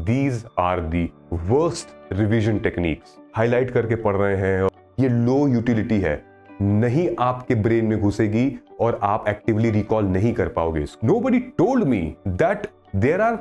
These are the worst revision techniques. Highlight करके पढ़ रहे हैं और ये लो यूटिलिटी है, नहीं आपके ब्रेन में घुसेगी और आप एक्टिवली रिकॉल नहीं कर पाओगे। Nobody told me that there are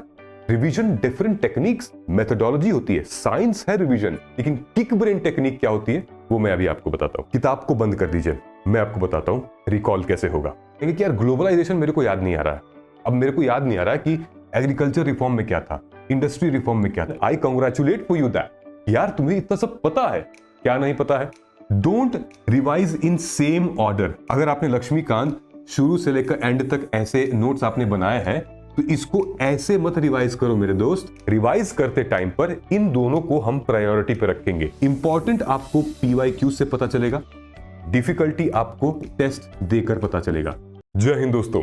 revision different techniques. Methodology होती है, साइंस है रिवीजन, लेकिन किक ब्रेन टेक्निक क्या होती है वो मैं अभी आपको बताता हूं। किताब को बंद कर दीजिए, मैं आपको बताता हूं रिकॉल कैसे होगा। क्योंकि यार ग्लोबलाइजेशन मेरे को याद नहीं आ रहा है, अब मेरे को याद नहीं आ रहा है कि एग्रीकल्चर रिफॉर्म में क्या था, इंडस्ट्री रिफॉर्म में क्या था। आई कांग्रेचुलेट फॉर यू दैट, यार तुम्हें इतना सब पता है। क्या नहीं पता है? Don't revise in same order. अगर आपने लक्ष्मीकांत शुरू से लेकर एंड तक ऐसे नोट्स आपने बनाए हैं तो इसको ऐसे मत रिवाइज करो मेरे दोस्त। रिवाइज करते टाइम पर इन दोनों को हम प्रायोरिटी पे रखेंगे। इंपॉर्टेंट आपको PYQ से पता चलेगा, डिफिकल्टी आपको टेस्ट देकर पता चलेगा। जय हिंद दोस्तों।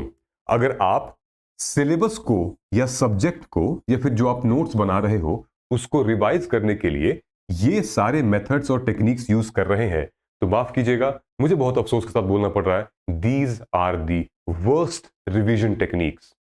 अगर आप सिलेबस को या सब्जेक्ट को या फिर जो आप नोट्स बना रहे हो उसको रिवाइज करने के लिए ये सारे मेथड्स और टेक्निक्स यूज कर रहे हैं तो माफ कीजिएगा, मुझे बहुत अफसोस के साथ बोलना पड़ रहा है, these are the worst revision techniques.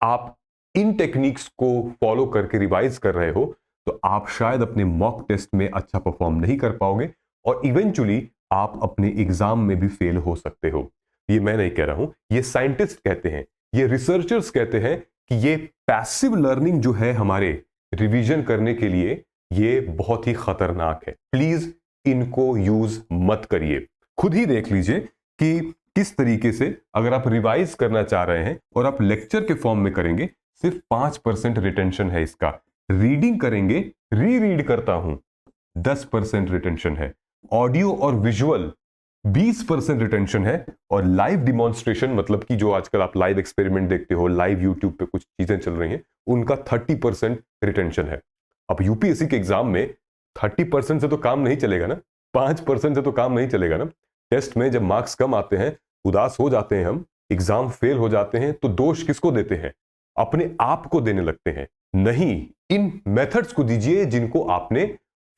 आप इन टेक्निक्स को फॉलो करके रिवाइज कर रहे हो तो आप शायद अपने मॉक टेस्ट में अच्छा परफॉर्म नहीं कर पाओगे और इवेंचुअली आप अपने एग्जाम में भी फेल हो सकते हो। ये मैं नहीं कह रहा हूं, ये साइंटिस्ट कहते हैं, ये रिसर्चर्स कहते हैं कि ये पैसिव लर्निंग जो है हमारे रिवीजन करने के लिए ये बहुत ही खतरनाक है। प्लीज इनको यूज मत करिए। खुद ही देख लीजिए कि किस तरीके से अगर आप रिवाइज करना चाह रहे हैं और आप लेक्चर के फॉर्म में करेंगे, सिर्फ 5% रिटेंशन है इसका। रीडिंग करेंगे, रीड करता हूं, 10% रिटेंशन है। ऑडियो और विजुअल 20% रिटेंशन है और लाइव डिमॉन्स्ट्रेशन मतलब कि जो आजकल आप लाइव एक्सपेरिमेंट देखते हो, लाइव यूट्यूब पे कुछ चीजें चल रही हैं, उनका 30% रिटेंशन है। अब यूपीएससी के एग्जाम में 30% से तो काम नहीं चलेगा ना, 5% से तो काम नहीं चलेगा ना। टेस्ट में जब मार्क्स कम आते हैं, उदास हो जाते हैं हम, एग्जाम फेल हो जाते हैं, तो दोष किसको देते हैं? अपने आप को देने लगते हैं। नहीं, इन मेथड्स को दीजिए जिनको आपने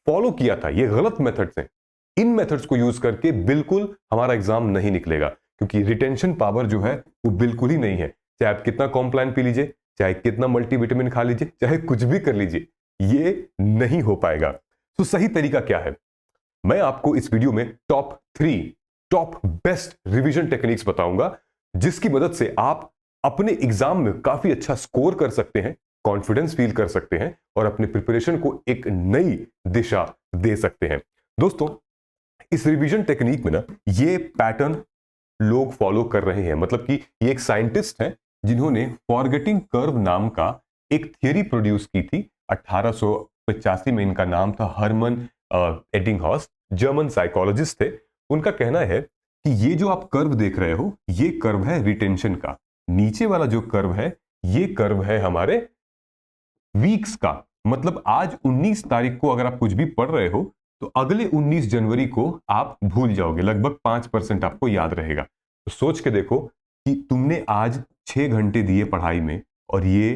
फॉलो किया था। ये गलत मेथड्स हैं। इन मेथड्स को यूज करके बिल्कुल हमारा एग्जाम नहीं निकलेगा, क्योंकि रिटेंशन पावर जो है वो बिल्कुल ही नहीं है। चाहे आप कितना कॉम्प्लान पी लीजिए, चाहे कितना मल्टीविटामिन खा लीजिए, चाहे कुछ भी कर लीजिए, ये नहीं हो पाएगा। तो सही तरीका क्या है? मैं आपको इस वीडियो में टॉप बेस्ट रिवीजन टेक्निक्स बताऊंगा जिसकी मदद से आप अपने एग्जाम में काफी अच्छा स्कोर कर सकते हैं, कॉन्फिडेंस फील कर सकते हैं और अपने प्रिपरेशन को एक नई दिशा दे सकते हैं। दोस्तों, इस रिवीजन टेक्निक में ना ये पैटर्न लोग फॉलो कर रहे हैं। मतलब कि ये एक साइंटिस्ट हैं जिन्होंने फॉरगेटिंग कर्व नाम का एक थियरी प्रोड्यूस की थी। 1885 में इनका नाम था हर्मन एडिंगहॉस, जर्मन साइकोलॉजिस्ट थे। उनका कहना है कि ये जो आप कर्व देख रहे हो, ये कर्व है रिटेंशन का। नीचे वाला जो कर्व है, ये कर्व है हमारे वीक्स का। मतलब आज 19 तारीख को अगर आप कुछ भी पढ़ रहे हो तो अगले 19 जनवरी को आप भूल जाओगे, लगभग 5% आपको याद रहेगा। तो सोच के देखो कि तुमने आज 6 घंटे दिए पढ़ाई में और ये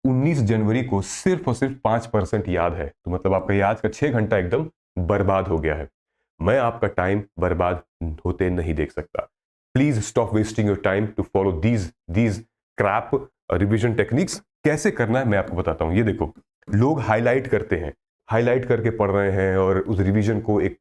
19 जनवरी को सिर्फ और सिर्फ 5% याद है, तो मतलब आपका ये आज का 6 घंटा एकदम बर्बाद हो गया है। मैं आपका टाइम बर्बाद होते नहीं देख सकता। Please stop wasting your time to follow these crap revision techniques. कैसे करना है मैं आपको बताता हूं। ये देखो, लोग हाईलाइट करते हैं, हाईलाइट करके पढ़ रहे हैं और उस रिवीजन को एक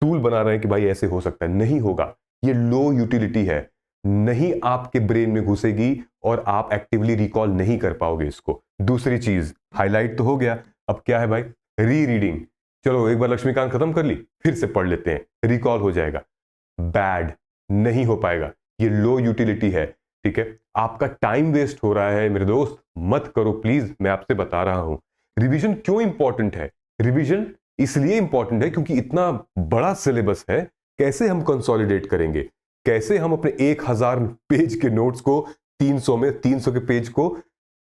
टूल बना रहे हैं कि भाई ऐसे हो सकता है। नहीं होगा, ये लो यूटिलिटी है, नहीं आपके ब्रेन में घुसेगी और आप एक्टिवली रिकॉल नहीं कर पाओगे इसको। दूसरी चीज, हाईलाइट तो हो गया, अब क्या है भाई? रीडिंग। चलो एक बार लक्ष्मीकांत खत्म कर ली, फिर से पढ़ लेते हैं, रिकॉल हो जाएगा। बैड, नहीं हो पाएगा, ये लो यूटिलिटी है। ठीक है, आपका टाइम वेस्ट हो रहा है मेरे दोस्त, मत करो प्लीज। मैं आपसे बता रहा हूं रिवीजन क्यों इंपॉर्टेंट है। रिवीजन इसलिए इंपॉर्टेंट है क्योंकि इतना बड़ा सिलेबस है, कैसे हम कंसोलिडेट करेंगे, कैसे हम अपने 1000 पेज के नोट्स को 300 के पेज को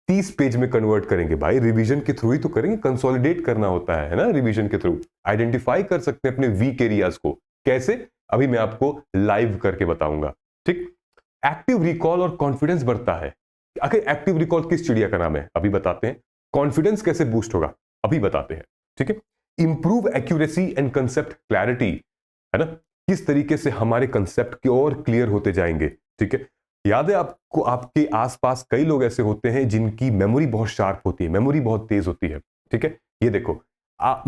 30 पेज में कन्वर्ट करेंगे। भाई रिवीजन के थ्रू ही तो करेंगे, कंसोलिडेट करना होता है ना। रिवीजन के थ्रू आइडेंटिफाई कर सकते हैं अपने वीक एरियाज को। कैसे? अभी मैं आपको लाइव करके बताऊंगा। ठीक, एक्टिव रिकॉल और कॉन्फिडेंस बढ़ता है। आखिर एक्टिव रिकॉल किस चिड़िया का नाम है? अभी बताते हैं। कॉन्फिडेंस कैसे बूस्ट होगा? अभी बताते हैं। ठीक है, improve accuracy and concept clarity, है ना, किस तरीके से हमारे कंसेप्ट की और क्लियर होते जाएंगे। ठीक है, याद है आपको, आपके आसपास कई लोग ऐसे होते हैं जिनकी मेमोरी बहुत शार्प होती है, मेमोरी बहुत तेज होती है, ठीक है। ये देखो,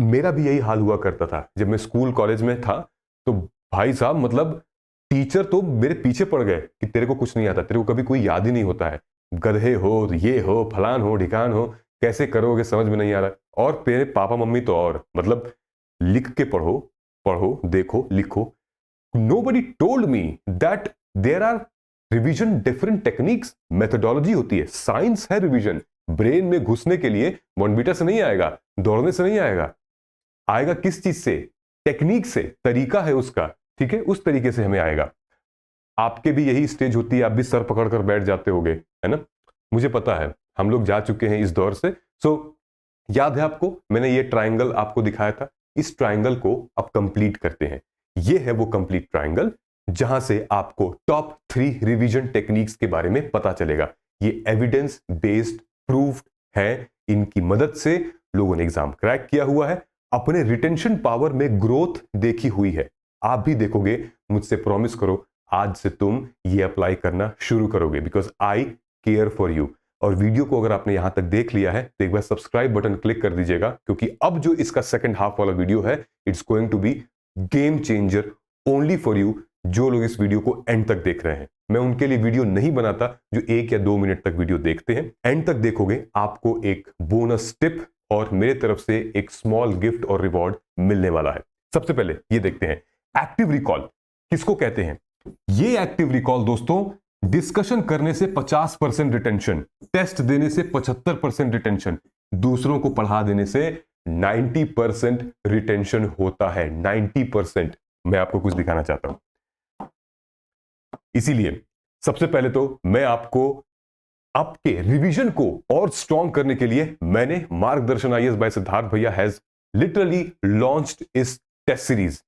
मेरा भी यही हाल हुआ करता था जब मैं स्कूल कॉलेज में था। तो भाई साहब, मतलब टीचर तो मेरे पीछे पड़ गए कि तेरे को कुछ नहीं आता, तेरे को कभी कोई याद ही नहीं होता है, गधे हो, ये हो, फलान हो, ढिकान हो, कैसे करोगे, समझ में नहीं आ रहा। और मेरे पापा मम्मी तो और मतलब लिख के पढ़ो, पढ़ो, देखो, लिखो। Nobody told me that there are revision different techniques, methodology होती है, साइंस है रिवीजन। ब्रेन में घुसने के लिए बॉर्नवीटा से नहीं आएगा, दौड़ने से नहीं आएगा, आएगा किस चीज से? टेक्निक से, तरीका है उसका, ठीक है, उस तरीके से हमें आएगा। आपके भी यही स्टेज होती है, आप भी सर पकड़कर बैठ जाते होगे, है ना, मुझे पता है, हम लोग जा चुके हैं इस दौर से। सो याद है आपको, मैंने ये ट्राइंगल आपको दिखाया था, इस ट्राइंगल को अब कंप्लीट करते हैं। ये है वो कंप्लीट ट्राइंगल जहां से आपको टॉप 3 रिवीजन टेक्निक्स के बारे में पता चलेगा। ये एविडेंस बेस्ड प्रूफ्ड है, इनकी मदद से लोगों ने एग्जाम क्रैक किया हुआ है, अपने रिटेंशन पावर में ग्रोथ देखी हुई है। आप भी देखोगे, मुझसे प्रॉमिस करो, आज से तुम ये अप्लाई करना शुरू करोगे, because I care for you. और वीडियो को अगर आपने यहां तक देख लिया है तो एक बार सब्सक्राइब बटन क्लिक कर दीजिएगा, क्योंकि अब जो इसका सेकंड हाफ वाला वीडियो है, it's going to be game changer only for you. जो लोग इस वीडियो को एंड तक देख रहे हैं, मैं उनके लिए वीडियो नहीं बनाता जो 1 या 2 मिनट तक वीडियो देखते हैं। एंड तक देखोगे, आपको एक बोनस टिप और मेरे तरफ से एक स्मॉल गिफ्ट और रिवॉर्ड मिलने वाला है। सबसे पहले ये देखते हैं, एक्टिव रिकॉल किसको कहते हैं? ये एक्टिव रिकॉल दोस्तों, डिस्कशन करने से 50% रिटेंशन, टेस्ट देने से 75% रिटेंशन, दूसरों को पढ़ा देने से 90% रिटेंशन होता है। 90%। मैं आपको कुछ दिखाना चाहता हूं, इसीलिए सबसे पहले तो मैं आपको आपके रिवीजन को और स्ट्रॉन्ग करने के लिए मैंने मार्गदर्शन आईएएस बाय सिद्धार्थ भैया हैज लिटरली लॉन्च्ड इस test series.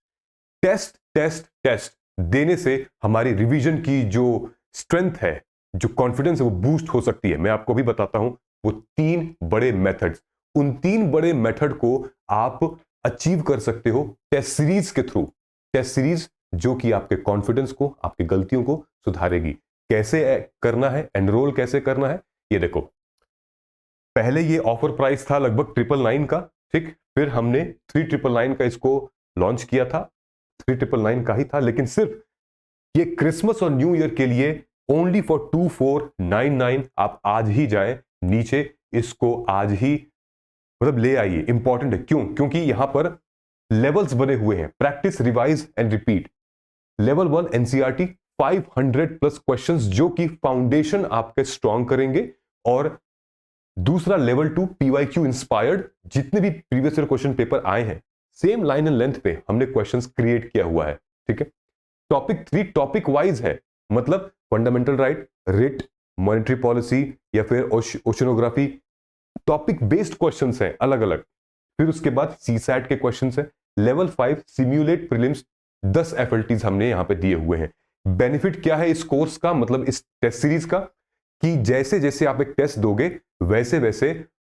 Test test test देने से हमारी रिवीजन की जो स्ट्रेंथ है, जो कॉन्फिडेंस है, वो बूस्ट हो सकती है। मैं आपको भी बताता हूं वो 3 बड़े मेथड्स। उन 3 बड़े मेथड को आप अचीव कर सकते हो टेस्ट सीरीज के थ्रू। टेस्ट सीरीज जो कि आपके कॉन्फिडेंस को, आपकी गलतियों को सुधारेगी। कैसे करना है, एनरोल कैसे करना है, ये देखो। पहले ये ऑफर प्राइस था लगभग 999 का, ठीक। फिर हमने 3999 का इसको लॉन्च किया था, 3999 का ही था, लेकिन सिर्फ ये क्रिसमस और न्यू ईयर के लिए ओनली फॉर 2499। आप आज ही जाएं नीचे, इसको आज ही मतलब ले आइए। इंपॉर्टेंट है, क्यों? क्योंकि यहां पर लेवल्स बने हुए हैं, practice, revise and repeat. Level 1 NCERT 500+ questions जो कि फाउंडेशन आपके स्ट्रॉन्ग करेंगे, और दूसरा लेवल 2 पीवाईक्यू इंस्पायर्ड, जितने भी प्रीवियस ईयर क्वेश्चन पेपर आए हैं सेम लाइन एंड लेंथ पे हमने क्वेश्चंस क्रिएट किया हुआ है, ठीक है। टॉपिक 3 टॉपिक वाइज है, मतलब fundamental right, writ, monetary policy या फिर ओशनोग्राफी, टॉपिक बेस्ड क्वेश्चंस हैं अलग अलग। फिर उसके बाद सीसैट के क्वेश्चंस हैं। लेवल 5 सिम्युलेट प्रीलिम्स, 10 एफएलटीज हमने यहां पे दिए हुए हैं। बेनिफिट क्या है इस कोर्स का, मतलब इस टेस्ट सीरीज का, कि जैसे जैसे आप एक टेस्ट दोगे वैसे वैसे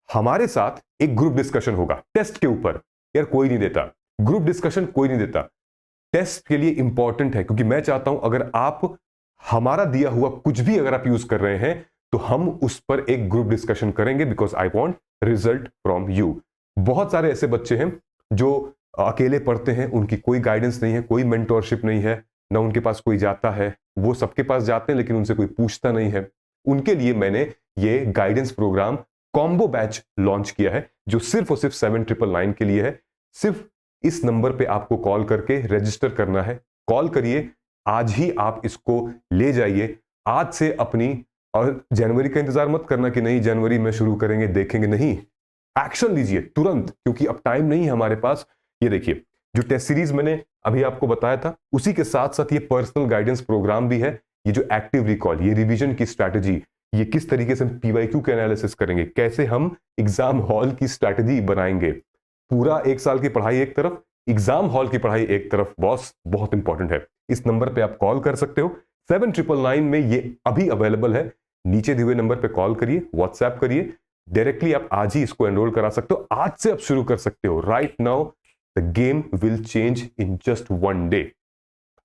हमारे साथ एक ग्रुप डिस्कशन होगा टेस्ट के ऊपर। यार कोई नहीं देता ग्रुप डिस्कशन, कोई नहीं देता। टेस्ट के लिए इंपॉर्टेंट है, क्योंकि मैं चाहता हूं अगर आप हमारा दिया हुआ कुछ भी अगर आप यूज कर रहे हैं तो हम उस पर एक ग्रुप डिस्कशन करेंगे, because I want result from you. बहुत सारे ऐसे बच्चे हैं जो अकेले पढ़ते हैं, उनकी कोई गाइडेंस नहीं है, कोई मेंटोरशिप नहीं है, ना उनके पास कोई जाता है। वो सबके पास जाते हैं लेकिन उनसे कोई पूछता नहीं है। उनके लिए मैंने ये guidance program combo batch launch किया है, जो सिर्फ और सिर्फ 7999 के लिए है। सिर्फ इस नंबर पे आपको कॉल करके रजिस्टर करना है। कॉल करिए, आज ही आप इसको ले जाइए। आज से अपनी, और जनवरी का इंतजार मत करना कि नहीं जनवरी में शुरू करेंगे देखेंगे, नहीं, एक्शन लीजिए तुरंत, क्योंकि अब टाइम नहीं है हमारे पास। ये देखिए, जो टेस्ट सीरीज मैंने अभी आपको बताया था, उसी के साथ साथ ये पर्सनल गाइडेंस प्रोग्राम भी है। ये जो एक्टिव रिकॉल, ये रिवीजन की स्ट्रैटेजी, ये किस तरीके से हम पीवाईक्यू के एनालिसिस करेंगे, कैसे हम एग्जाम हॉल की स्ट्रैटेजी बनाएंगे। पूरा 1 साल की पढ़ाई एक तरफ, एग्जाम हॉल की पढ़ाई एक तरफ, बॉस बहुत इंपॉर्टेंट है। इस नंबर पे आप कॉल कर सकते हो, 7999 में ये अभी अवेलेबल है। नीचे दिए हुए नंबर पे कॉल करिए, व्हाट्सएप करिए, डायरेक्टली आप आज ही इसको एनरोल करा सकते हो। आज से आप शुरू कर सकते हो। Right now the game will change in just 1 day.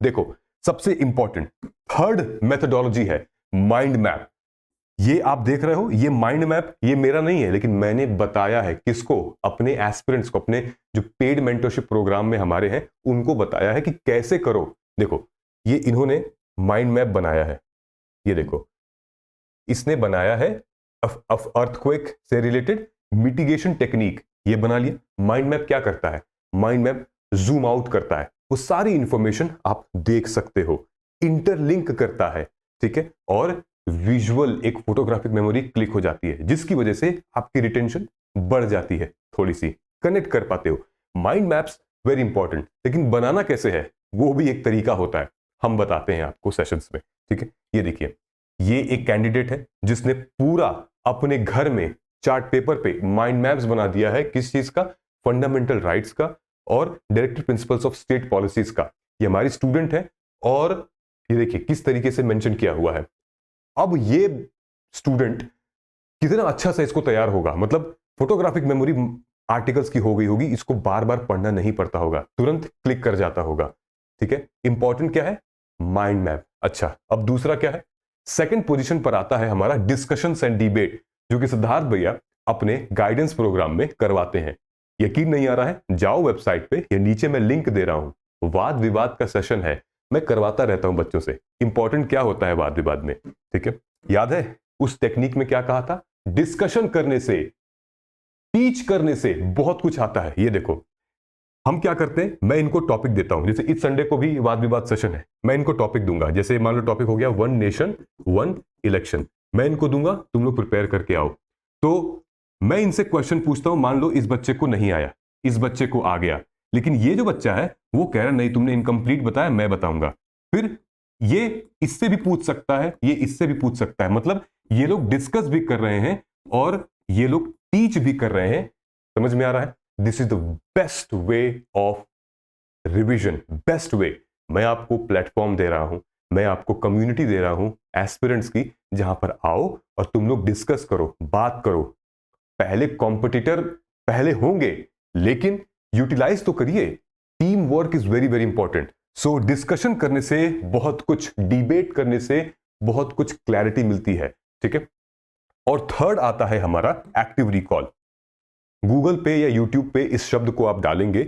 देखो, सबसे इंपॉर्टेंट 3rd मेथोडोलॉजी है माइंड मैप। ये आप देख रहे हो, ये माइंड मैप ये मेरा नहीं है, लेकिन मैंने बताया है किसको, अपने एस्पिरेंट्स को, अपने जो पेड मेंटरशिप प्रोग्राम में हमारे हैं उनको बताया है कि कैसे करो। देखो ये इन्होंने माइंड मैप बनाया है, ये देखो इसने बनाया है अर्थक्वेक से रिलेटेड मिटिगेशन टेक्निक, ये बना लिया। माइंड मैप क्या करता है, माइंड मैप जूम आउट करता है, वो सारी इंफॉर्मेशन आप देख सकते हो, इंटरलिंक करता है, ठीक है, और विजुअल एक फोटोग्राफिक मेमोरी क्लिक हो जाती है, जिसकी वजह से आपकी रिटेंशन बढ़ जाती है, थोड़ी सी कनेक्ट कर पाते हो। माइंड मैप्स वेरी इंपॉर्टेंट, लेकिन बनाना कैसे है वो भी एक तरीका होता है, हम बताते हैं आपको सेशंस में, ठीक है। ये देखिए, ये एक कैंडिडेट है जिसने पूरा अपने घर में चार्ट पेपर पे माइंड मैप्स बना दिया है, किस चीज का, फंडामेंटल राइट्स का और directive principles of state policies का। ये हमारी स्टूडेंट है और ये देखिए किस तरीके से मेंशन किया हुआ है। अब ये स्टूडेंट कितना अच्छा से इसको तैयार होगा, मतलब फोटोग्राफिक मेमोरी आर्टिकल्स की हो गई होगी, इसको बार बार पढ़ना नहीं पड़ता होगा, तुरंत क्लिक कर जाता होगा, ठीक है। इंपॉर्टेंट क्या है, माइंड मैप। अच्छा, अब दूसरा क्या है, सेकंड पोजीशन पर आता है हमारा डिस्कशंस एंड डिबेट, जो कि सिद्धार्थ भैया अपने गाइडेंस प्रोग्राम में करवाते हैं। यकीन नहीं आ रहा है, जाओ वेबसाइट पे, ये नीचे मैं लिंक दे रहा हूं, वाद विवाद का सेशन है, मैं करवाता रहता हूं बच्चों से। इंपॉर्टेंट क्या होता है वाद विवाद में, ठीक है, याद है उस टेक्निक में क्या कहा था, डिस्कशन करने से, टीच करने से बहुत कुछ आता है। ये देखो हम क्या करते हैं, मैं इनको टॉपिक देता हूं, जैसे इस संडे को भी वाद विवाद सेशन है, मैं इनको टॉपिक दूंगा, जैसे मान लो टॉपिक हो गया वन नेशन वन इलेक्शन, मैं इनको दूंगा, तुम लोग प्रिपेयर करके आओ। तो मैं इनसे क्वेश्चन पूछता हूं, मान लो इस बच्चे को नहीं आया, इस बच्चे को आ गया, लेकिन ये जो बच्चा है वो कह रहा नहीं तुमने इनकम्प्लीट बताया, मैं बताऊंगा। फिर ये इससे भी पूछ सकता है, ये इससे भी पूछ सकता है, मतलब ये लोग डिस्कस भी कर रहे हैं और ये लोग टीच भी कर रहे हैं। समझ में आ रहा है, this is the best way of revision, best way. मैं आपको प्लेटफॉर्म दे रहा हूं, मैं आपको कम्युनिटी दे रहा हूं एस्पिरेंट्स की, जहां पर आओ और तुम लोग डिस्कस करो, बात करो। पहले कॉम्पिटिटर पहले होंगे, लेकिन यूटिलाइज तो करिए, team work is very very important. So discussion करने से बहुत कुछ, डिबेट करने से बहुत कुछ क्लैरिटी मिलती है, ठीक है। और थर्ड आता है हमारा एक्टिव रिकॉल। गूगल पे या यूट्यूब पे इस शब्द को आप डालेंगे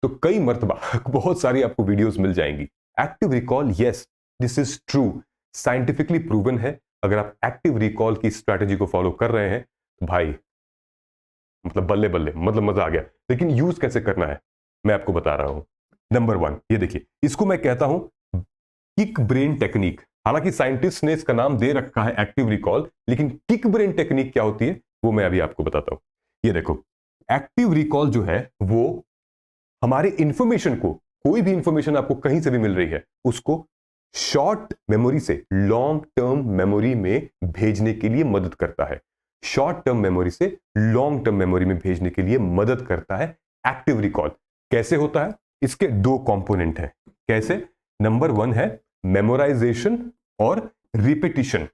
तो कई मर्तबा बहुत सारी आपको वीडियोस मिल जाएंगी। Active recall, yes this is true, scientifically proven है। अगर आप एक्टिव रिकॉल की स्ट्रैटेजी को फॉलो कर रहे हैं तो भाई मतलब बल्ले बल्ले, मतलब मजा आ गया। लेकिन यूज कैसे करना है मैं आपको बता रहा हूं। नंबर 1, ये देखिए, इसको मैं कहता हूं किक ब्रेन टेक्निक। हालांकि साइंटिस्ट ने इसका नाम दे रखा है एक्टिव रिकॉल, लेकिन किक ब्रेन टेक्निक क्या होती है वो मैं अभी आपको बताता हूं। ये देखो, एक्टिव रिकॉल जो है वो हमारे इंफॉर्मेशन को, कोई भी इंफॉर्मेशन आपको कहीं से भी मिल रही है, उसको शॉर्ट मेमोरी से लॉन्ग टर्म मेमोरी में भेजने के लिए मदद करता है। शॉर्ट टर्म मेमोरी से लॉन्ग टर्म मेमोरी में भेजने के लिए मदद करता है एक्टिव रिकॉल। कैसे होता है, इसके 2 कंपोनेंट हैं। कैसे, नंबर 1 है मेमोराइजेशन और रिपीटिशन।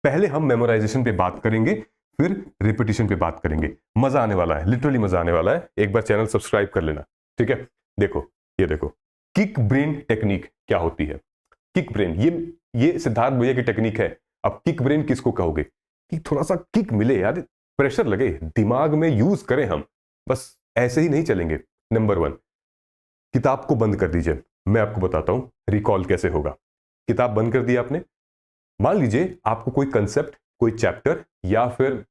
पहले हम मेमोराइजेशन पे बात करेंगे, फिर रिपीटिशन पे बात करेंगे। मजा आने वाला है, लिटरली मजा आने वाला है। एक बार चैनल सब्सक्राइब कर लेना, ठीक है। देखो, ये देखो किक ब्रेन टेक्निक क्या होती है। किक ब्रेन, ये सिद्धार्थ भैया की टेक्निक है। अब किक ब्रेन किसको कहोगे कि थोड़ा सा किक मिले यार, प्रेशर लगे दिमाग में, यूज करें हम, बस ऐसे ही नहीं चलेंगे। नंबर 1, किताब को बंद कर दीजिए, मैं आपको बताता हूं रिकॉल कैसे होगा। किताब बंद कर दी आपने, मान लीजिए आपको कोई कंसेप्ट, कोई चैप्टर या फिर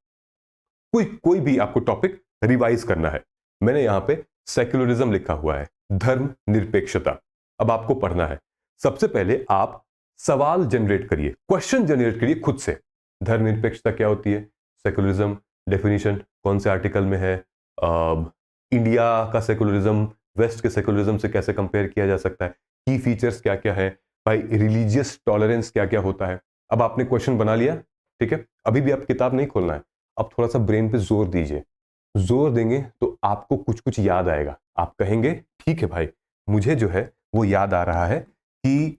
कोई भी आपको टॉपिक रिवाइज करना है। मैंने यहां पे सेक्युलरिज्म लिखा हुआ है, धर्म निरपेक्षता। अब आपको पढ़ना है। सबसे पहले आप सवाल जनरेट करिए, क्वेश्चन जनरेट करिए खुद से। धर्मनिरपेक्षता क्या होती है, सेक्युलरिज्म डेफिनेशन कौन से आर्टिकल में है, इंडिया का सेक्युलरिज्म वेस्ट के सेक्युलरिज्म से कैसे कंपेयर किया जा सकता है, की फीचर्स क्या क्या है, भाई रिलीजियस टॉलरेंस क्या क्या होता है। अब आपने क्वेश्चन बना लिया, ठीक है। अभी भी आप किताब नहीं खोलना है, अब थोड़ा सा ब्रेन पे जोर दीजिए। जोर देंगे तो आपको कुछ कुछ याद आएगा। आप कहेंगे ठीक है भाई, मुझे जो है वो याद आ रहा है कि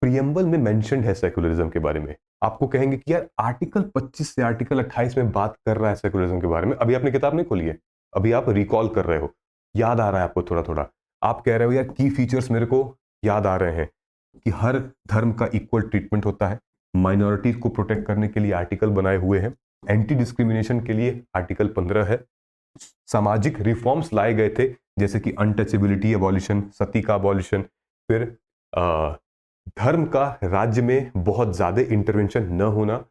प्रियम्बल में मेंशन्ड है सेक्युलरिज्म के बारे में। आपको कहेंगे कि यार आर्टिकल 25 से आर्टिकल 28 में बात कर रहा है सेक्युलरिज्म के बारे में। अभी आपने किताब नहीं खोली है, अभी आप रिकॉल कर रहे हो, याद आ रहा है आपको थोड़ा थोड़ा। आप कह रहे हो यार की फीचर्स मेरे को याद आ रहे हैं कि हर धर्म का इक्वल ट्रीटमेंट होता है, माइनॉरिटीज को प्रोटेक्ट करने के लिए आर्टिकल बनाए हुए हैं, एंटी डिस्क्रिमिनेशन के लिए आर्टिकल 15 है, सामाजिक रिफॉर्म्स लाए गए थे जैसे कि अनटचेबिलिटी अबॉलिशन, सती का अबॉलिशन, फिर धर्म का राज्य में बहुत ज्यादा इंटरवेंशन न होना।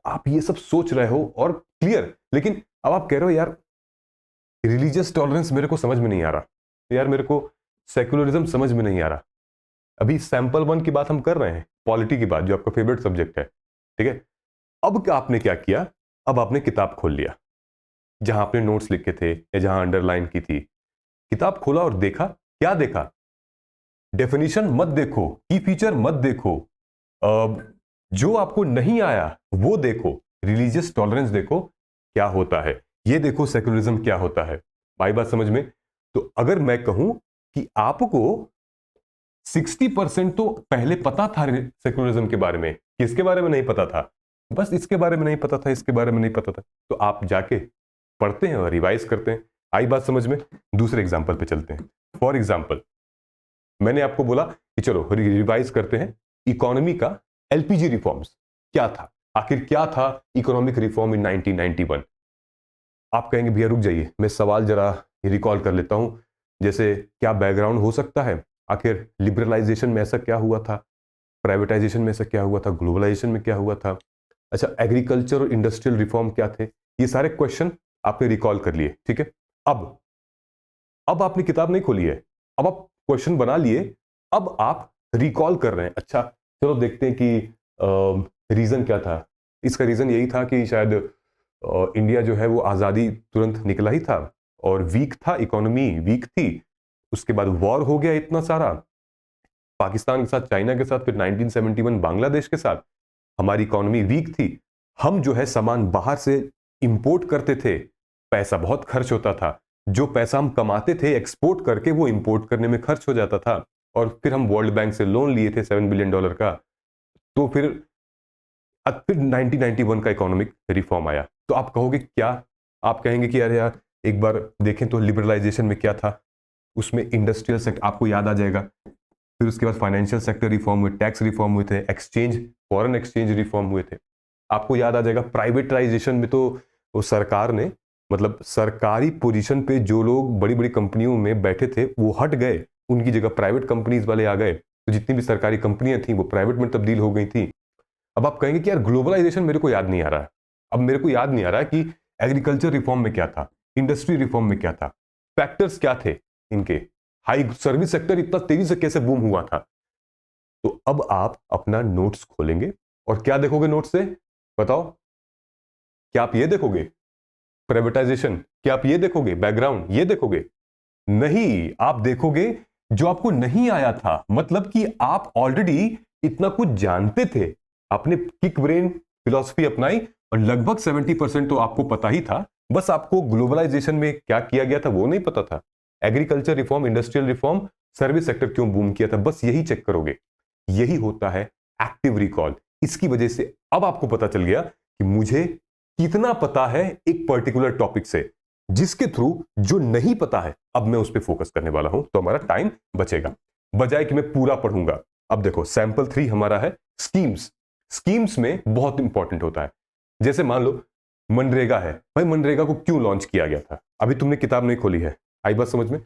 आप ये सब सोच रहे हो और क्लियर, लेकिन अब आप कह रहे हो यार रिलीजियस टॉलरेंस मेरे को समझ में नहीं आ रहा, यार मेरे को सेक्युलरिज्म समझ में नहीं आ रहा। अभी सैंपल 1 की बात हम कर रहे हैं, पॉलिटी की बात, जो आपका फेवरेट सब्जेक्ट है, ठीक है। अब आपने क्या किया, अब आपने किताब खोल लिया जहां आपने नोट्स लिखे थे या जहां अंडरलाइन की थी, किताब खोला और देखा, क्या देखा? डेफिनेशन मत देखो, की फीचर मत देखो, जो आपको नहीं आया वो देखो, रिलीजियस टॉलरेंस देखो क्या होता है, ये देखो सेक्युलरिज्म क्या होता है। भाई बात समझ में? तो अगर मैं कहूं कि आपको 60% तो पहले पता था सेक्युलरिज्म के बारे में, किसके बारे में नहीं पता था, बस इसके बारे में नहीं पता था, इसके बारे में नहीं पता था, तो आप जाके पढ़ते हैं और रिवाइज करते हैं। आई बात समझ में? दूसरे एग्जाम्पल पे चलते हैं। फॉर एग्जाम्पल मैंने आपको बोला कि चलो रिवाइज करते हैं इकोनॉमी का, एलपीजी रिफॉर्म्स क्या था, आखिर क्या था इकोनॉमिक रिफॉर्म इन 1991। आप कहेंगे भैया रुक जाइए, मैं सवाल जरा रिकॉल कर लेता हूं, जैसे क्या बैकग्राउंड हो सकता है, आखिर लिबरलाइजेशन में ऐसा क्या हुआ था, प्राइवेटाइजेशन में ऐसा क्या हुआ था, ग्लोबलाइजेशन में क्या हुआ था, अच्छा एग्रीकल्चर और इंडस्ट्रियल रिफॉर्म क्या थे, ये सारे क्वेश्चन आपने रिकॉल कर लिए, ठीक है। अब आपने किताब नहीं खोली है, अब आप क्वेश्चन बना लिए, अब आप रिकॉल कर रहे हैं। अच्छा चलो देखते हैं कि रीजन क्या था। इसका रीजन यही था कि शायद इंडिया जो है वो आज़ादी तुरंत निकला ही था और वीक था, इकोनॉमी वीक थी, उसके बाद वॉर हो गया इतना सारा, पाकिस्तान के साथ, चाइना के साथ, फिर 1971 बांग्लादेश के साथ, हमारी इकोनॉमी वीक थी, हम जो है सामान बाहर से इंपोर्ट करते थे, पैसा बहुत खर्च होता था, जो पैसा हम कमाते थे एक्सपोर्ट करके वो इंपोर्ट करने में खर्च हो जाता था, और फिर हम वर्ल्ड बैंक से लोन लिए थे $7 बिलियन का। तो फिर 1991 का इकोनॉमिक रिफॉर्म आया। तो आप कहोगे क्या, आप कहेंगे कि अरे यार एक बार देखें तो लिबरलाइजेशन में क्या था, उसमें इंडस्ट्रियल सेक्टर आपको याद आ जाएगा, फिर उसके बाद फाइनेंशियल सेक्टर रिफॉर्म हुए, टैक्स रिफॉर्म हुए थे, एक्सचेंज, फॉरेन एक्सचेंज रिफॉर्म हुए थे। आपको याद आ जाएगा प्राइवेटाइजेशन में तो वो सरकार ने, मतलब सरकारी पोजीशन पे जो लोग बड़ी बड़ी कंपनियों में बैठे थे वो हट गए, उनकी जगह प्राइवेट कंपनीज वाले आ गए, तो जितनी भी सरकारी कंपनियां थी वो प्राइवेट में तब्दील हो गई थी। अब आप कहेंगे कि यार ग्लोबलाइजेशन मेरे को याद नहीं आ रहा है, अब मेरे को याद नहीं आ रहा है कि एग्रीकल्चर रिफॉर्म में क्या था, इंडस्ट्री रिफॉर्म में क्या था, फैक्टर्स क्या थे इनके, हाई सर्विस सेक्टर इतना तेजी से कैसे बूम हुआ था। तो अब आप अपना नोट्स खोलेंगे और क्या देखोगे नोट्स से, बताओ? क्या आप ये देखोगे प्राइवेटाइजेशन, क्या आप ये देखोगे बैकग्राउंड, ये देखोगे? नहीं, आप देखोगे जो आपको नहीं आया था, मतलब कि आप ऑलरेडी इतना कुछ जानते थे, आपने किक ब्रेन फिलॉसफी अपनाई और लगभग 70% तो आपको पता ही था, बस आपको ग्लोबलाइजेशन में क्या किया गया था वो नहीं पता था, agriculture reform, industrial reform, service sector क्यों बूम किया था, बस यही चेक करोगे। यही होता है एक्टिव रिकॉल। इसकी वजह से अब आपको पता चल गया कि मुझे कितना पता है एक पर्टिकुलर टॉपिक से, जिसके थ्रू जो नहीं पता है अब मैं उस पर फोकस करने वाला हूं, तो हमारा टाइम बचेगा, बजाय कि मैं पूरा पढ़ूंगा। अब देखो सैंपल 3 हमारा है स्कीम्स। स्कीम्स में बहुत इंपॉर्टेंट होता है, जैसे मान लो मनरेगा है, भाई मनरेगा को क्यों लॉन्च किया गया था, अभी तुमने किताब नहीं खोली है, आई बात समझ में?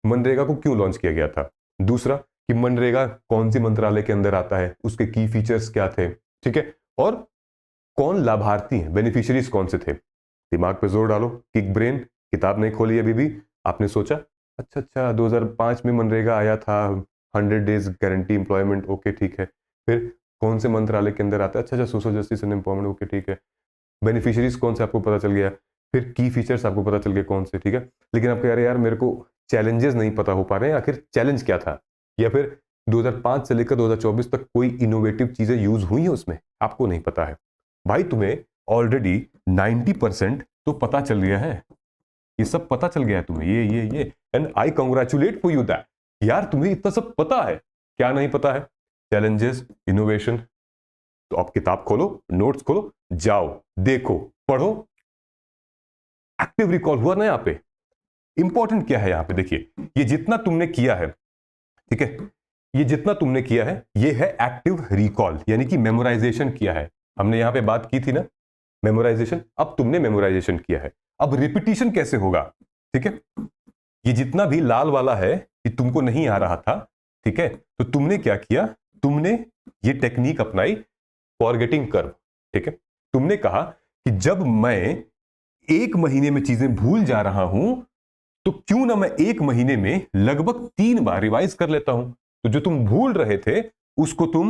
मनरेगा को क्यों लॉन्च किया गया था, दूसरा कि मनरेगा कौन सी मंत्रालय के अंदर आता है, उसके की फीचर्स क्या थे, ठीक है, और कौन लाभार्थी हैं, बेनिफिशियरीज कौन से थे। दिमाग पे जोर डालो, किक ब्रेन, किताब नहीं खोली अभी भी, आपने सोचा अच्छा 2005 में मनरेगा आया था, 100 डेज गारंटी एम्प्लॉयमेंट, ओके ठीक है, फिर कौन से मंत्रालय के अंदर आता है, अच्छा social justice and empowerment, okay ठीक है, बेनिफिशियरीज कौन से आपको पता चल गया, फिर की फीचर्स आपको पता चल गए कौन से, ठीक है। लेकिन आप कह रहे हैं यार मेरे को चैलेंजेस नहीं पता हो पा रहे हैं, आखिर चैलेंज क्या था, या फिर 2005 से लेकर 2024 तक कोई इनोवेटिव चीजें यूज हुई है उसमें, आपको नहीं पता है। भाई तुम्हें ऑलरेडी 90% तो पता चल गया है, ये सब पता चल गया है तुम्हें, ये and I congratulate for you that, यार तुम्हें इतना सब पता है। क्या नहीं पता है? Challenges, innovation. तो आप किताब खोलो, नोट्स खोलो, जाओ देखो, पढ़ो, एक्टिव रिकॉल हुआ ना यहाँ पे। इंपॉर्टेंट क्या है यहाँ पे, देखिए ये जितना तुमने किया है, ठीक है, ये जितना तुमने किया है ये है एक्टिव रिकॉल, यानी कि मेमोराइजेशन किया है। हमने यहां पे बात की थी ना मेमोराइजेशन, अब तुमने मेमोराइजेशन किया है। अब रिपीटिशन कैसे होगा, ठीक है। ये जितना भी लाल वाला है कि तुमको नहीं आ रहा था, ठीक है, तो तुमने क्या किया, तुमने ये टेक्निक अपनाई फॉरगेटिंग कर्व, ठीक है। तुमने कहा कि जब मैं एक महीने में चीजें भूल जा रहा हूं तो क्यों ना मैं एक महीने में लगभग 3 बार रिवाइज कर लेता हूं। तो जो तुम भूल रहे थे उसको तुम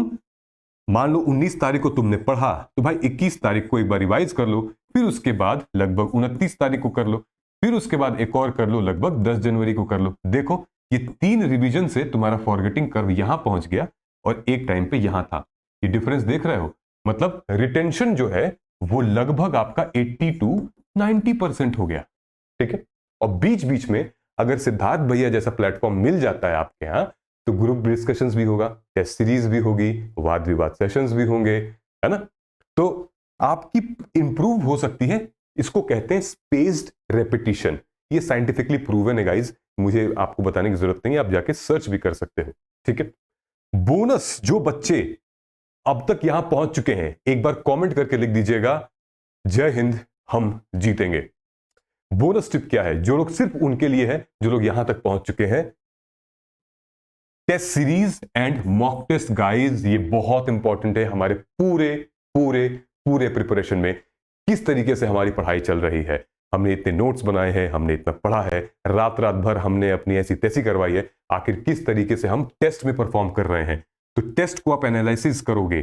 मान लो 19 तारीख को तुमने पढ़ा, तो भाई 21 तारीख को एक बार रिवाइज कर लो, फिर उसके बाद लगभग 29 तारीख को कर लो, फिर उसके बाद एक और कर लो, लगभग 10 जनवरी को कर लो। देखो ये 3 रिवीजन से तुम्हारा फॉरगेटिंग कर्व यहां पहुंच गया और एक टाइम पे यहां था। ये डिफरेंस देख रहे हो, मतलब रिटेंशन जो है वो लगभग आपका 80 to 90% हो गया, ठीक है। और बीच बीच में अगर सिद्धार्थ भैया जैसा प्लेटफॉर्म मिल जाता है आपके यहाँ, तो ग्रुप डिस्कशंस भी होगा, टेस्ट सीरीज भी होगी, वाद विवाद सेशंस भी होंगे, है ना। तो आपकी इंप्रूव हो सकती है। इसको कहते हैं स्पेस्ड रेपिटिशन। ये साइंटिफिकली प्रूवन है गाइज, मुझे आपको बताने की जरूरत नहीं है, आप जाके सर्च भी कर सकते हो, ठीक है। बोनस, जो बच्चे अब तक यहां पहुंच चुके हैं एक बार कमेंट करके लिख दीजिएगा जय हिंद, हम जीतेंगे। बोनस टिप क्या है, जो लोग, सिर्फ उनके लिए है जो लोग यहां तक पहुंच चुके हैं। Test series and mock test guys, ये बहुत इंपॉर्टेंट है हमारे पूरे पूरे पूरे प्रिपरेशन में। किस तरीके से हमारी पढ़ाई चल रही है, हमने इतने नोट्स बनाए हैं, हमने इतना पढ़ा है, रात रात भर हमने अपनी ऐसी तैसी करवाई है, आखिर किस तरीके से हम टेस्ट में परफॉर्म कर रहे हैं। तो टेस्ट को आप एनालिसिस करोगे,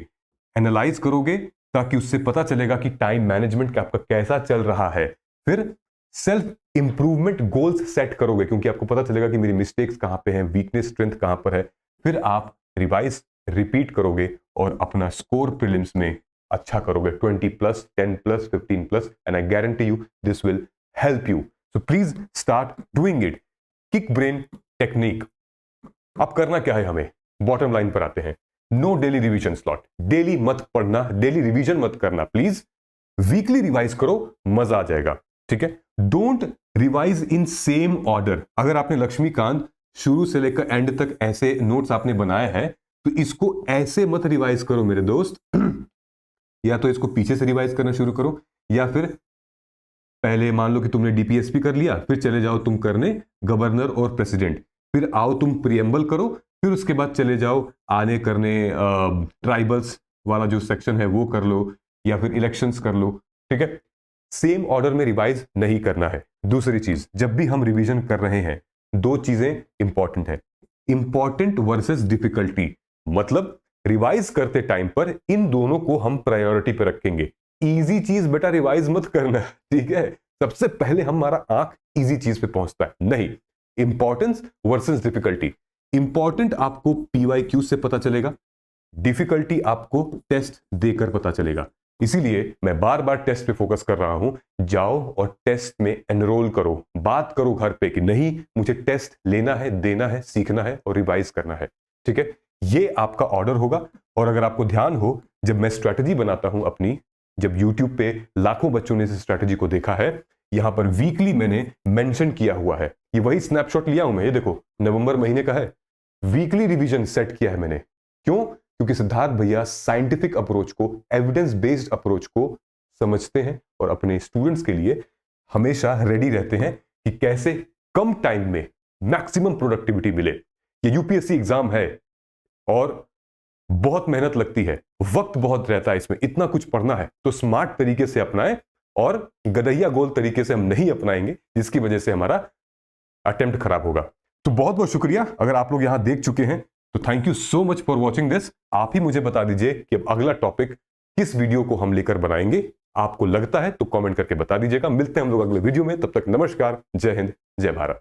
एनालाइज करोगे, ताकि उससे पता चलेगा कि टाइम मैनेजमेंट का आपका कैसा चल रहा है। फिर सेल्फ इंप्रूवमेंट गोल्स सेट करोगे, क्योंकि आपको पता चलेगा कि मेरी मिस्टेक्स कहां पे हैं, वीकनेस स्ट्रेंथ कहां पर है। फिर आप रिवाइज रिपीट करोगे और अपना स्कोर प्रीलिम्स में अच्छा करोगे, 20+, 10+, 15+, and I guarantee you this will help you. So please start doing it. Kick brain technique. अब करना क्या है हमें, बॉटम लाइन पर आते हैं। No daily revision slot, daily मत पढ़ना, डेली रिवीजन मत करना प्लीज, वीकली रिवाइज करो, मजा आ जाएगा, ठीक है। Don't revise in same order. अगर आपने लक्ष्मीकांत शुरू से लेकर एंड तक ऐसे नोट्स आपने बनाए हैं, तो इसको ऐसे मत रिवाइज करो मेरे दोस्त। या तो इसको पीछे से रिवाइज करना शुरू करो, या फिर पहले मान लो कि तुमने डीपीएसपी कर लिया, फिर चले जाओ तुम करने गवर्नर और प्रेसिडेंट, फिर आओ तुम प्रियम्बल करो, फिर उसके बाद चले जाओ आने करने ट्राइबल्स वाला जो सेक्शन है वो कर लो, या फिर इलेक्शंस कर लो, ठीक है। सेम ऑर्डर में रिवाइज नहीं करना है। दूसरी चीज, जब भी हम रिवीजन कर रहे हैं, 2 चीजें इंपॉर्टेंट है, इंपॉर्टेंट वर्सेस डिफिकल्टी। मतलब रिवाइज करते टाइम पर इन दोनों को हम प्रायोरिटी पे रखेंगे। इजी चीज बेटा रिवाइज मत करना, ठीक है। सबसे पहले हमारा आंख इजी चीज पे पहुंचता है, नहीं। Importance versus difficulty. इंपॉर्टेंट आपको पीवाईक्यू से पता चलेगा, डिफिकल्टी आपको टेस्ट देकर पता चलेगा। इसीलिए मैं बार बार टेस्ट पे फोकस कर रहा हूं। जाओ और टेस्ट में एनरोल करो, बात करो घर पे कि नहीं मुझे टेस्ट लेना है, देना है, सीखना है और रिवाइज करना है, ठीक है। ये आपका ऑर्डर होगा। और अगर आपको ध्यान हो, जब मैं स्ट्रैटेजी बनाता हूं अपनी, जब YouTube पे लाखों बच्चों ने इस स्ट्रैटेजी को देखा है, यहां पर वीकली मैंने मेंशन किया हुआ है। ये वही स्नैपशॉट लिया हूं मैं, ये देखो नवंबर महीने का है, वीकली रिवीजन सेट किया है मैंने। क्यों? क्योंकि सिद्धार्थ भैया साइंटिफिक अप्रोच को, एविडेंस बेस्ड अप्रोच को समझते हैं और अपने स्टूडेंट्स के लिए हमेशा रेडी रहते हैं कि कैसे कम टाइम में मैक्सिमम प्रोडक्टिविटी मिले। ये यूपीएससी एग्जाम है और बहुत मेहनत लगती है, वक्त बहुत रहता है इसमें, इतना कुछ पढ़ना है, तो स्मार्ट तरीके से अपनाएं और गधैया गोल तरीके से हम नहीं अपनाएंगे, जिसकी वजह से हमारा अटेम्प्ट खराब होगा। तो बहुत बहुत शुक्रिया। अगर आप लोग यहां देख चुके हैं तो thank you so much for watching this. आप ही मुझे बता दीजिए कि अब अगला टॉपिक किस वीडियो को हम लेकर बनाएंगे। आपको लगता है तो कमेंट करके बता दीजिएगा। मिलते हैं हम लोग अगले वीडियो में, तब तक नमस्कार, जय हिंद, जय भारत।